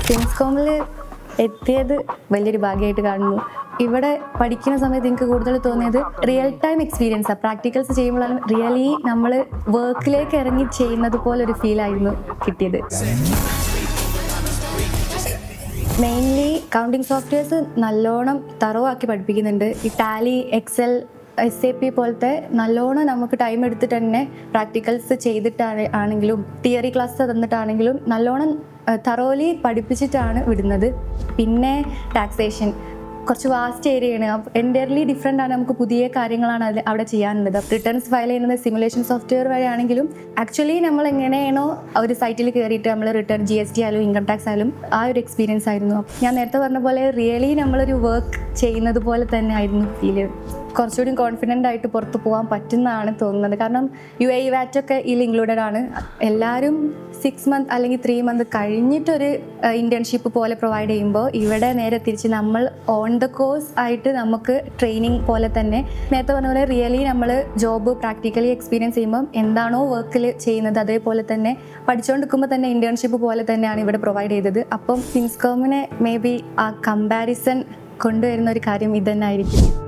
ഫിൻസ്കോമിൽ എത്തിയത് വലിയൊരു ഭാഗ്യമായിട്ട് കാണുന്നു. ഇവിടെ പഠിക്കുന്ന സമയത്ത് എനിക്ക് കൂടുതൽ തോന്നിയത് റിയൽ ടൈം എക്സ്പീരിയൻസാണ്. പ്രാക്ടിക്കൽസ് ചെയ്യുമ്പോഴാണ് റിയലി നമ്മൾ വർക്കിലേക്ക് ഇറങ്ങി ചെയ്യുന്നത് പോലൊരു ഫീലായിരുന്നു കിട്ടിയത്. മെയിൻലി കൗണ്ടിങ് സോഫ്റ്റ്വെയർസ് നല്ലോണം തറവാക്കി പഠിപ്പിക്കുന്നുണ്ട്. ഈ ടാലി, എക്സൽ, SAP പോലത്തെ നല്ലോണം നമുക്ക് ടൈം എടുത്തിട്ട് തന്നെ പ്രാക്ടിക്കൽസ് ചെയ്തിട്ടാണെങ്കിലും തിയറി ക്ലാസ് തന്നിട്ടാണെങ്കിലും നല്ലോണം തറോലി പഠിപ്പിച്ചിട്ടാണ് വിടുന്നത്. പിന്നെ ടാക്സേഷൻ കുറച്ച് വാസ്റ്റ് ഏരിയയാണ്. എൻറ്റയർലി ഡിഫറെൻ്റ് ആണ്. നമുക്ക് പുതിയ കാര്യങ്ങളാണ് അവിടെ ചെയ്യാനുള്ളത്. റിട്ടേൺസ് ഫയൽ ചെയ്യുന്നത് സിമുലേഷൻ സോഫ്റ്റ്വെയർ വഴിയാണെങ്കിലും ആക്ച്വലി നമ്മൾ എങ്ങനെയാണോ ഒരു സൈറ്റിൽ കയറിയിട്ട് നമ്മൾ റിട്ടേൺ GST ആയാലും ഇൻകം ടാക്സ് ആയാലും ആ ഒരു എക്സ്പീരിയൻസ് ആയിരുന്നു. ഞാൻ നേരത്തെ പറഞ്ഞ പോലെ റിയലി നമ്മളൊരു വർക്ക് ചെയ്യുന്നത് പോലെ തന്നെ ആയിരുന്നു ഫീൽ. കുറച്ചുകൂടി കോൺഫിഡൻ്റ് ആയിട്ട് പുറത്ത് പോകാൻ പറ്റുന്നതാണ് തോന്നുന്നത്. കാരണം UAE VAT ഒക്കെ ഇതിൽ ഇൻക്ലൂഡഡ് ആണ്. എല്ലാവരും 6 മന്ത് അല്ലെങ്കിൽ 3 മന്ത് കഴിഞ്ഞിട്ടൊരു ഇൻറ്റേൺഷിപ്പ് പോലെ പ്രൊവൈഡ് ചെയ്യുമ്പോൾ ഇവിടെ നേരെ തിരിച്ച് നമ്മൾ ഓൺ ദ കോഴ്സ് ആയിട്ട് നമുക്ക് ട്രെയിനിങ് പോലെ തന്നെ നേരത്തെ പറഞ്ഞ പോലെ റിയലി നമ്മൾ ജോബ് പ്രാക്ടിക്കലി എക്സ്പീരിയൻസ് ചെയ്യുമ്പോൾ എന്താണോ വർക്കിൽ ചെയ്യുന്നത് അതേപോലെ തന്നെ പഠിച്ചുകൊണ്ടിരിക്കുമ്പോൾ തന്നെ ഇൻറ്റേൺഷിപ്പ് പോലെ തന്നെയാണ് ഇവിടെ പ്രൊവൈഡ് ചെയ്തത്. അപ്പം ഫിൻസ്കോമിനെ മേ ബി ആ കമ്പാരിസൺ കൊണ്ടുവരുന്ന ഒരു കാര്യം ഇതന്നെ ആയിരിക്കും.